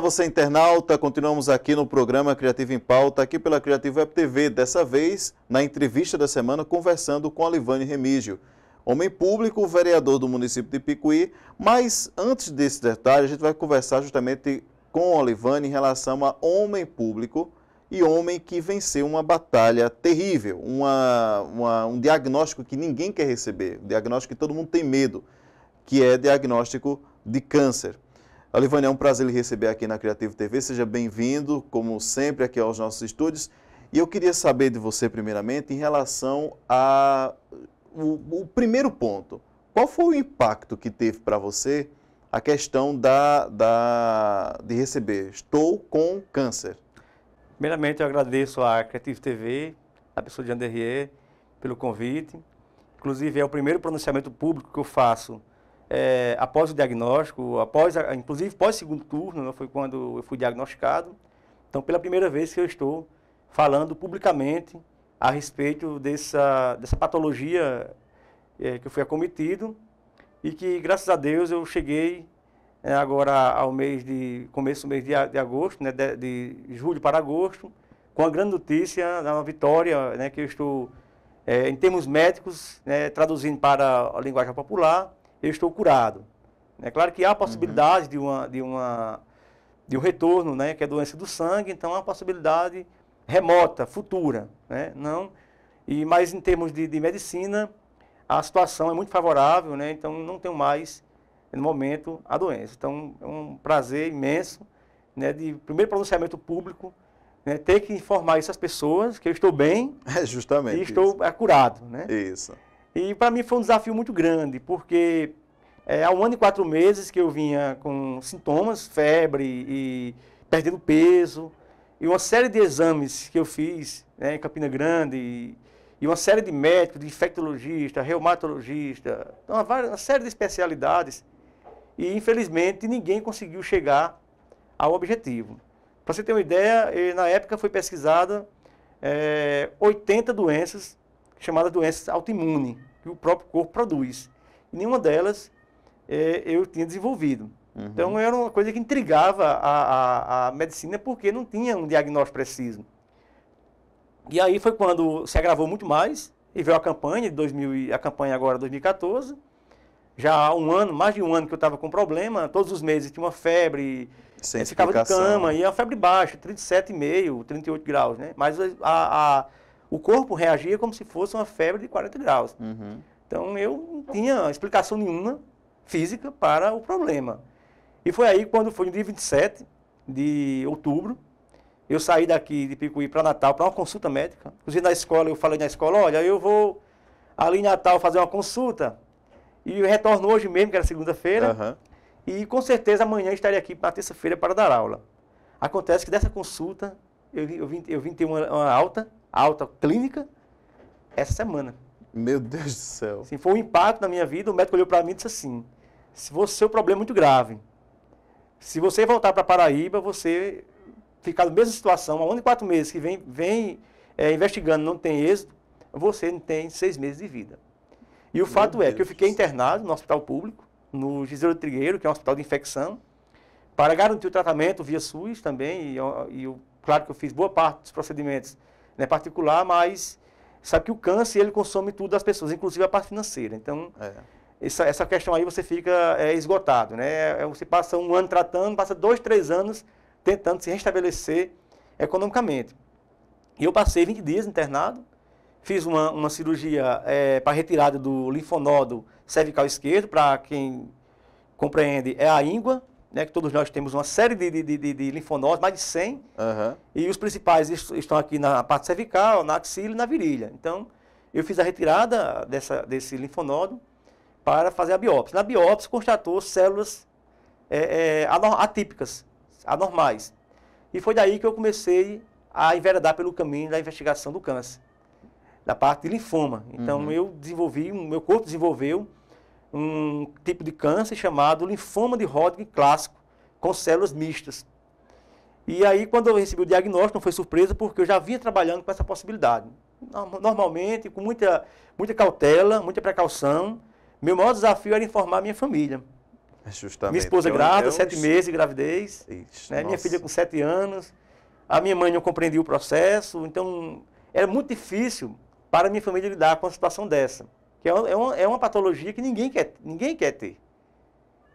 você internauta, continuamos aqui no programa Criativo em Pauta, aqui pela Criativo Web TV, dessa vez na entrevista da semana conversando com Olivane Remígio, homem público, vereador do município de Picuí, mas antes desse detalhe a gente vai conversar justamente com Olivane em relação a homem público e homem que venceu uma batalha terrível, um diagnóstico que ninguém quer receber, um diagnóstico que todo mundo tem medo, que é diagnóstico de câncer. Olivane, é um prazer lhe receber aqui na Criativo TV, seja bem-vindo, como sempre, aqui aos nossos estúdios. E eu queria saber de você, primeiramente, em relação o primeiro ponto. Qual foi o impacto que teve para você a questão de receber "estou com câncer"? Primeiramente, eu agradeço à Criativo TV, a pessoa de Anderrier, pelo convite. Inclusive, é o primeiro pronunciamento público que eu faço após o diagnóstico, inclusive pós-segundo turno, foi quando eu fui diagnosticado. Então, pela primeira vez que eu estou falando publicamente a respeito dessa patologia que eu fui acometido e que, graças a Deus, eu cheguei agora ao começo do mês de agosto, né, de julho para agosto, com a grande notícia, uma vitória, né, que eu estou, em termos médicos, né, traduzindo para a linguagem popular, eu estou curado. É claro que há a possibilidade de um retorno, né, que é a doença do sangue, então há uma possibilidade remota, futura, né, mas em termos de medicina, a situação é muito favorável, né, então não tenho mais, no momento, a doença. Então é um prazer imenso, né, de primeiro pronunciamento público, né, ter que informar isso às pessoas, que eu estou bem justamente e estou curado. Né? Isso. E para mim foi um desafio muito grande, porque há 1 ano e 4 meses que eu vinha com sintomas, febre e perdendo peso, e uma série de exames que eu fiz, né, em Campina Grande, e uma série de médicos, de infectologista, reumatologista, então, uma série de especialidades, e infelizmente ninguém conseguiu chegar ao objetivo. Para você ter uma ideia, na época foi pesquisada 80 doenças, chamadas doenças autoimunes, que o próprio corpo produz. E nenhuma delas eu tinha desenvolvido. Então era uma coisa que intrigava a medicina, porque não tinha um diagnóstico preciso. E aí foi quando se agravou muito mais, e veio a campanha, a campanha agora 2014, já há mais de um ano que eu estava com problema, todos os meses tinha uma febre, ficava de cama, e a febre baixa, 37,5, 38 graus, né? Mas o corpo reagia como se fosse uma febre de 40 graus. Então eu não tinha explicação nenhuma física para o problema. E foi aí quando foi no dia 27 de outubro, eu saí daqui de Picuí para Natal para uma consulta médica. Inclusive na escola, eu falei na escola, olha, eu vou ali em Natal fazer uma consulta, e eu retorno hoje mesmo, que era segunda-feira, e com certeza amanhã estarei aqui na terça-feira para dar aula. Acontece que dessa consulta, eu vim ter uma alta clínica essa semana. Meu Deus do céu. Assim, foi um impacto na minha vida. O médico olhou para mim e disse assim: seu problema é muito grave. Se você voltar para Paraíba, você ficar na mesma situação, há 1 ano e 4 meses que vem investigando, não tem êxito, você não tem 6 meses de vida. E o fato é que eu fiquei internado no hospital público, no Giselo Trigueiro, que é um hospital de infecção, para garantir o tratamento via SUS também, claro que eu fiz boa parte dos procedimentos, né, particular, mas sabe que o câncer, ele consome tudo das pessoas, inclusive a parte financeira. Então, essa questão aí você fica esgotado, né? Você passa 1 ano tratando, passa 2, 3 anos tentando se restabelecer economicamente. E eu passei 20 dias internado, fiz uma cirurgia para retirada do linfonodo cervical esquerdo, para quem compreende, é a íngua, né, que todos nós temos uma série de linfonodos, mais de 100, e os principais estão aqui na parte cervical, na axila e na virilha. Então, eu fiz a retirada desse linfonodo para fazer a biópsia. Na biópsia, constatou células atípicas, anormais. E foi daí que eu comecei a enveredar pelo caminho da investigação do câncer, da parte de linfoma. Então, meu corpo desenvolveu um tipo de câncer chamado linfoma de Hodgkin clássico, com células mistas. E aí, quando eu recebi o diagnóstico, não foi surpresa, porque eu já vinha trabalhando com essa possibilidade. Normalmente, com muita cautela, muita precaução. Meu maior desafio era informar a minha família. Justamente. Minha esposa grávida, 7 meses de gravidez, Ixi, né? Minha filha com 7 anos, a minha mãe não compreendia o processo, então era muito difícil para a minha família lidar com uma situação dessa, que é uma patologia que ninguém quer ter.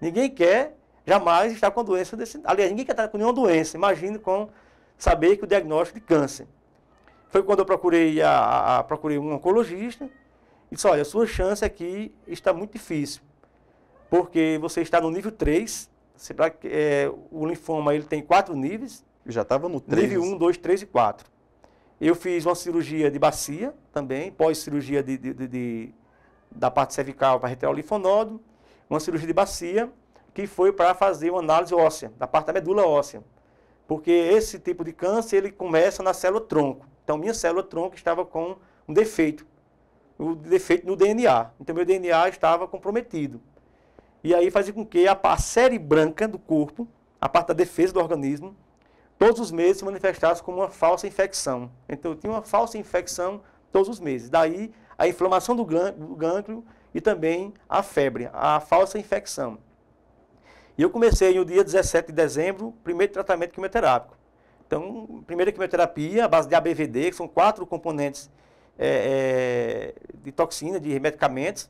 Ninguém quer jamais estar com a doença desse... Aliás, ninguém quer estar com nenhuma doença, imagine com saber que o diagnóstico de câncer. Foi quando eu procurei um oncologista e disse, olha, a sua chance aqui está muito difícil, porque você está no nível 3, o linfoma ele tem 4 níveis. Já estava no 3. Nível 1, 2, 3 e 4. Eu fiz uma cirurgia de bacia também, pós-cirurgia da parte cervical para retirar o linfonodo, uma cirurgia de bacia, que foi para fazer uma análise óssea, da parte da medula óssea. Porque esse tipo de câncer, ele começa na célula-tronco. Então, minha célula-tronco estava com um defeito no DNA. Então, meu DNA estava comprometido. E aí fazia com que a série branca do corpo, a parte da defesa do organismo, todos os meses se manifestasse como uma falsa infecção. Então, eu tinha uma falsa infecção todos os meses. Daí, a inflamação do gânglio e também a febre, a falsa infecção. E eu comecei no dia 17 de dezembro, primeiro tratamento quimioterápico. Então, primeira quimioterapia, a base de ABVD, que são 4 componentes de toxina, de medicamentos.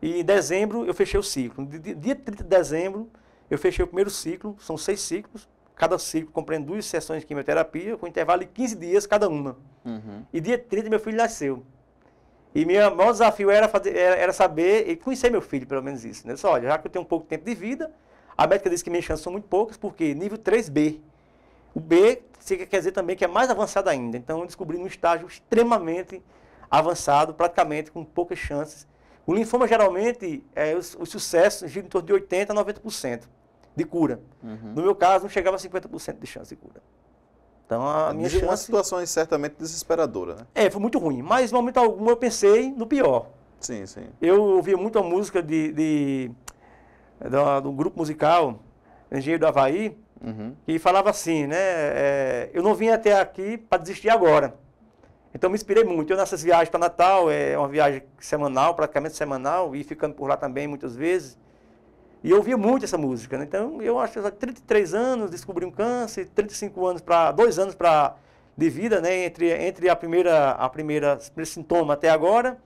E em dezembro eu fechei o ciclo. Dia 30 de dezembro eu fechei o primeiro ciclo, são 6 ciclos. Cada ciclo compreende 2 sessões de quimioterapia, com intervalo de 15 dias cada uma. E dia 30 meu filho nasceu. E meu maior desafio era saber e conhecer meu filho, pelo menos isso. Né? Eu disse, olha, já que eu tenho um pouco tempo de vida, a médica disse que minhas chances são muito poucas, porque nível 3B. O B quer dizer também que é mais avançado ainda. Então eu descobri num estágio extremamente avançado, praticamente com poucas chances. O linfoma geralmente, os sucessos giram em torno de 80% a 90% de cura. No meu caso, não chegava a 50% de chance de cura. Então, a minha chance... Uma situação certamente desesperadora, né? Foi muito ruim. Mas, no momento algum, eu pensei no pior. Sim, sim. Eu ouvia muito a música do grupo musical Engenheiro do Havaí, que falava assim, né? Eu não vim até aqui para desistir agora. Então, me inspirei muito. Eu, nessas viagens para Natal, é uma viagem semanal, praticamente semanal, e ficando por lá também muitas vezes. E eu ouvia muito essa música, né? Então, eu acho que 33 anos, descobri um câncer, 35 anos, 2 anos de vida, né? Entre o primeiro sintoma até agora.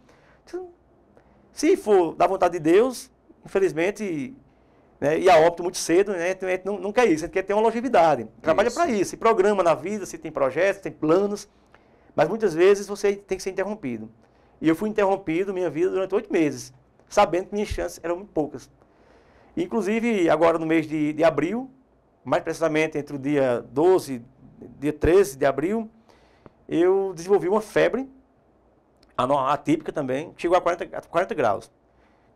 Se for da vontade de Deus, infelizmente, né? E a óbito muito cedo, né? Então, a gente não quer isso, a gente quer ter uma longevidade. Trabalha para isso, se programa na vida, se tem projetos, tem planos, mas muitas vezes você tem que ser interrompido. E eu fui interrompido minha vida durante 8 meses, sabendo que minhas chances eram muito poucas. Inclusive, agora no mês de abril, mais precisamente entre o dia 12 e dia 13 de abril, eu desenvolvi uma febre, atípica também, chegou a 40 graus.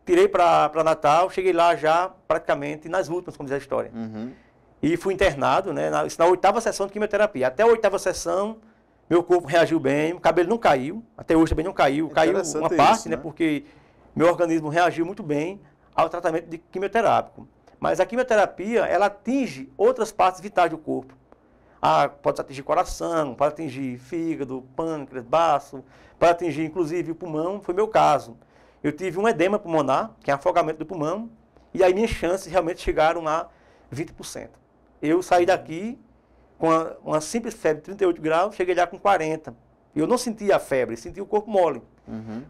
Tirei para Natal, cheguei lá já praticamente nas últimas, como diz a história. E fui internado, né, na 8ª sessão de quimioterapia. Até a 8ª sessão, meu corpo reagiu bem, o cabelo não caiu, até hoje também não caiu. Caiu uma parte, isso, né, porque meu organismo reagiu muito bem ao tratamento de quimioterápico. Mas a quimioterapia, ela atinge outras partes vitais do corpo. Pode atingir coração, pode atingir fígado, pâncreas, baço, pode atingir inclusive o pulmão, foi meu caso. Eu tive um edema pulmonar, que é afogamento do pulmão, e aí minhas chances realmente chegaram a 20%. Eu saí daqui com uma simples febre de 38 graus, cheguei lá com 40. Eu não sentia a febre, sentia o corpo mole.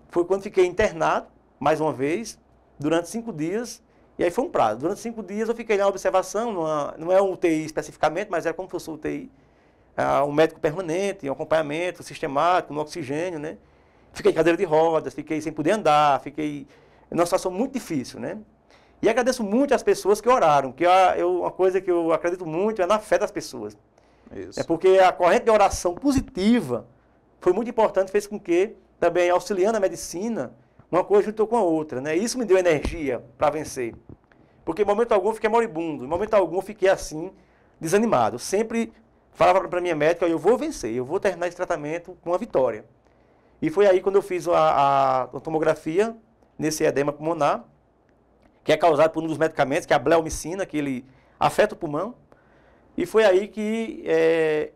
Foi quando fiquei internado, mais uma vez, durante 5 dias, e aí foi um prazo. Durante 5 dias eu fiquei na observação, não é um UTI especificamente, mas era como se fosse um UTI, um médico permanente, um acompanhamento sistemático, no oxigênio, né? Fiquei em cadeira de rodas, fiquei sem poder andar, fiquei numa situação muito difícil, né? E agradeço muito às pessoas que oraram, que uma coisa que eu acredito muito é na fé das pessoas. Isso. É porque a corrente de oração positiva foi muito importante, fez com que, também auxiliando a medicina, uma coisa juntou com a outra, né? Isso me deu energia para vencer. Porque em momento algum eu fiquei moribundo, em momento algum eu fiquei assim, desanimado. Eu sempre falava para a minha médica, eu vou vencer, eu vou terminar esse tratamento com uma vitória. E foi aí quando eu fiz a tomografia nesse edema pulmonar, que é causado por um dos medicamentos, que é a bleomicina, que ele afeta o pulmão. E foi aí que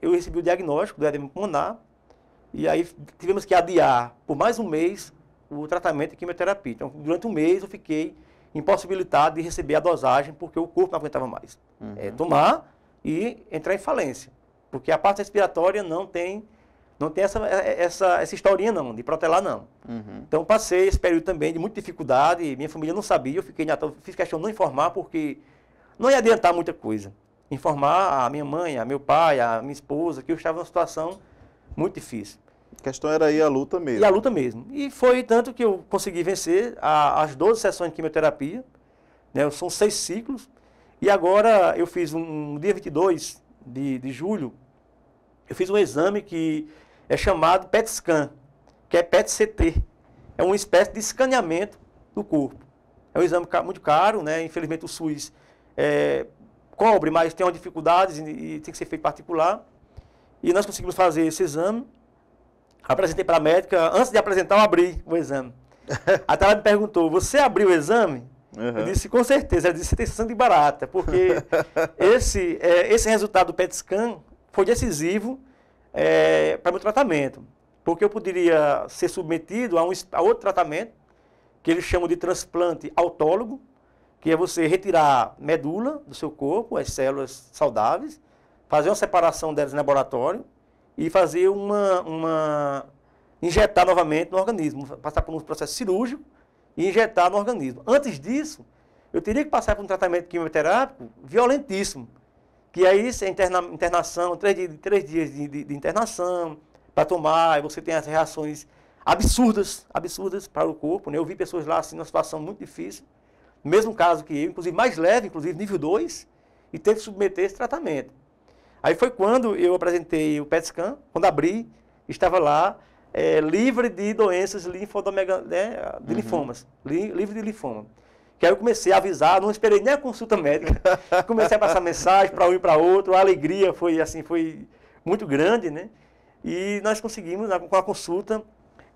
eu recebi o diagnóstico do edema pulmonar, e aí tivemos que adiar por mais um mês o tratamento de quimioterapia. Então, durante um mês eu fiquei impossibilitado de receber a dosagem porque o corpo não aguentava mais. Tomar e entrar em falência. Porque a parte respiratória não tem essa historinha não, de protelar não. Então passei esse período também de muita dificuldade, minha família não sabia, fiz questão de não informar porque não ia adiantar muita coisa. Informar a minha mãe, a meu pai, a minha esposa, que eu estava numa situação muito difícil. A questão era aí a luta mesmo. E a luta mesmo. E foi tanto que eu consegui vencer as 12 sessões de quimioterapia, né? São 6 ciclos, e agora eu fiz no dia 22 de julho, eu fiz um exame que é chamado PET scan, que é PET-CT. É uma espécie de escaneamento do corpo. É um exame muito caro, né? Infelizmente o SUS cobre, mas tem uma dificuldade e tem que ser feito particular. E nós conseguimos fazer esse exame. Apresentei para a médica, antes de apresentar eu abri o exame. Até ela me perguntou, você abriu o exame? Eu disse, com certeza. Ela disse, você tem sangue de barata, porque esse resultado do PET scan foi decisivo para o meu tratamento. Porque eu poderia ser submetido a outro tratamento, que eles chamam de transplante autólogo, que é você retirar medula do seu corpo, as células saudáveis, fazer uma separação delas no laboratório e fazer injetar novamente no organismo, passar por um processo cirúrgico e injetar no organismo. Antes disso, eu teria que passar por um tratamento quimioterápico violentíssimo, que aí é internação, 3 dias de internação para tomar, e você tem as reações absurdas para o corpo, né? Eu vi pessoas lá assim, numa situação muito difícil, mesmo caso que eu, inclusive mais leve, inclusive nível 2, e teve que submeter esse tratamento. Aí foi quando eu apresentei o PET scan, quando abri, estava lá livre de doenças de linfomas, livre de linfoma. Que aí eu comecei a avisar, não esperei nem a consulta médica, comecei a passar mensagem para um e para outro, a alegria foi muito grande, né? E nós conseguimos, com a consulta,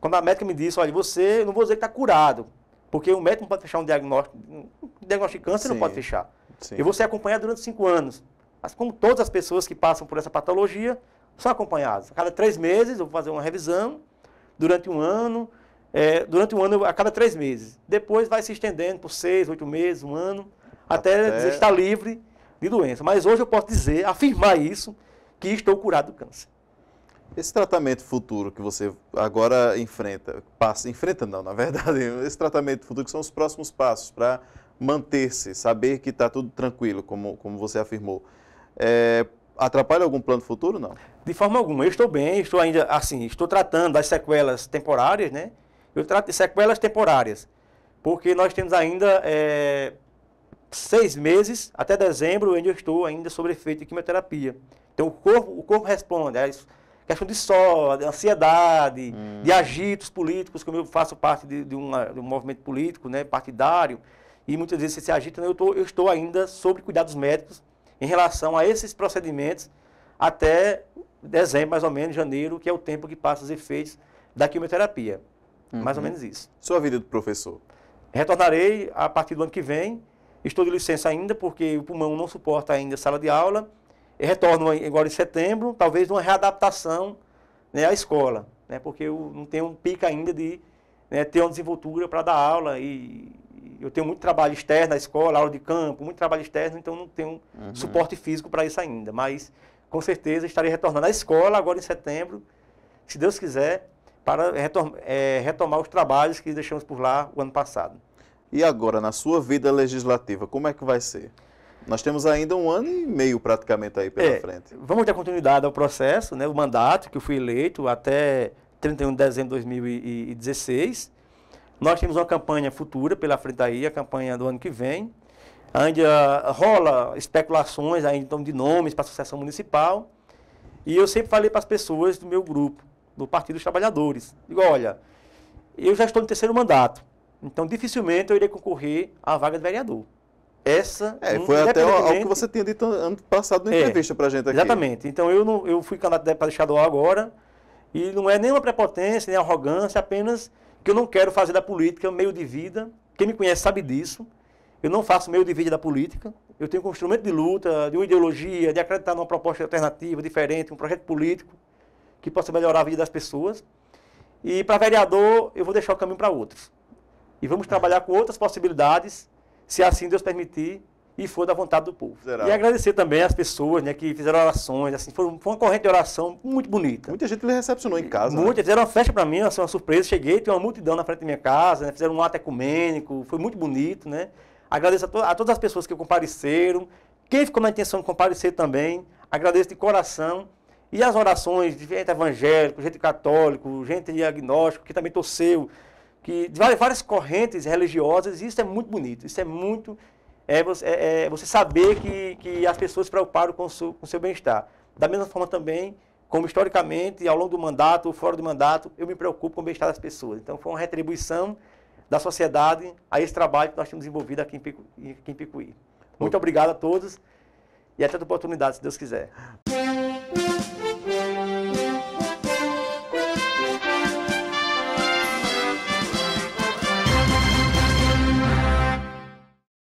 quando a médica me disse, olha, você, não vou dizer que está curado, porque o médico não pode fechar um diagnóstico de câncer, não pode fechar. Sim. Eu vou ser acompanhado durante 5 anos. Mas como todas as pessoas que passam por essa patologia são acompanhadas. A cada 3 meses eu vou fazer uma revisão, durante um ano, a cada 3 meses. Depois vai se estendendo por 6, 8 meses, 1 ano, até estar livre de doença. Mas hoje eu posso dizer, afirmar isso, que estou curado do câncer. Esse tratamento futuro que você agora enfrenta não, na verdade, esse tratamento futuro que são os próximos passos para manter-se, saber que está tudo tranquilo, como você afirmou. Atrapalha algum plano futuro, não? De forma alguma. Eu estou bem, estou ainda, assim, estou tratando das sequelas temporárias, né? Eu trato de sequelas temporárias, porque nós temos ainda 6 meses, até dezembro, onde eu estou ainda sob efeito de quimioterapia. Então, o corpo responde a questão de sono, de ansiedade, de agitos políticos, como eu faço parte de um movimento político, né, partidário, e muitas vezes você se agita, né, eu estou ainda sob cuidados médicos em relação a esses procedimentos até dezembro, mais ou menos, janeiro, que é o tempo que passa os efeitos da quimioterapia. Mais ou menos isso. Sua vida de professor? Retornarei a partir do ano que vem. Estou de licença ainda, porque o pulmão não suporta ainda sala de aula. Eu retorno agora em setembro, talvez uma readaptação, né, à escola, né, porque eu não tenho um pico ainda de ter uma desenvoltura para dar aula e eu tenho muito trabalho externo na escola, aula de campo, muito trabalho externo, então não tenho suporte físico para isso ainda. Mas, com certeza, estarei retornando à escola agora em setembro, se Deus quiser, para retomar os trabalhos que deixamos por lá o ano passado. E agora, na sua vida legislativa, como é que vai ser? Nós temos ainda 1 ano e meio praticamente aí pela frente. Vamos dar continuidade ao processo, né, o mandato que eu fui eleito até 31 de dezembro de 2016. Nós temos uma campanha futura pela frente aí, a campanha do ano que vem. Ainda rola especulações ainda, então, de nomes para a Associação Municipal. E eu sempre falei para as pessoas do meu grupo, do Partido dos Trabalhadores. Digo, olha, eu já estou no 3º mandato, então dificilmente eu irei concorrer à vaga de vereador. Foi até algo que você tinha dito ano passado na entrevista para a gente aqui. Exatamente. Então eu fui candidato a deputado estadual agora, e não é nenhuma prepotência, nem arrogância, apenas que eu não quero fazer da política meio de vida. Quem me conhece sabe disso. Eu não faço meio de vida da política. Eu tenho como instrumento de luta, de uma ideologia, de acreditar numa proposta alternativa, diferente, um projeto político que possa melhorar a vida das pessoas. E para vereador, eu vou deixar o caminho para outros. E vamos trabalhar com outras possibilidades se assim Deus permitir e for da vontade do povo. Será. E agradecer também as pessoas, né, que fizeram orações, assim, foi uma corrente de oração muito bonita. Muita gente lhe recepcionou em casa. Muita, Né? fizeram uma festa para mim, assim, uma surpresa. Cheguei, tinha uma multidão na frente da minha casa, né, fizeram um ato ecumênico, foi muito bonito, né? Agradeço a todas as pessoas que compareceram, quem ficou na intenção de comparecer também, agradeço de coração. E as orações de gente evangélico, gente católico, gente de agnóstico, que também torceu, que de várias correntes religiosas, e isso é muito bonito, isso é muito... você saber que as pessoas se preocuparam com o seu bem-estar. Da mesma forma também, como historicamente, ao longo do mandato ou fora do mandato, eu me preocupo com o bem-estar das pessoas. Então foi uma retribuição da sociedade a esse trabalho que nós temos desenvolvido aqui em Picuí. Muito obrigado a todos e até outra oportunidade, se Deus quiser.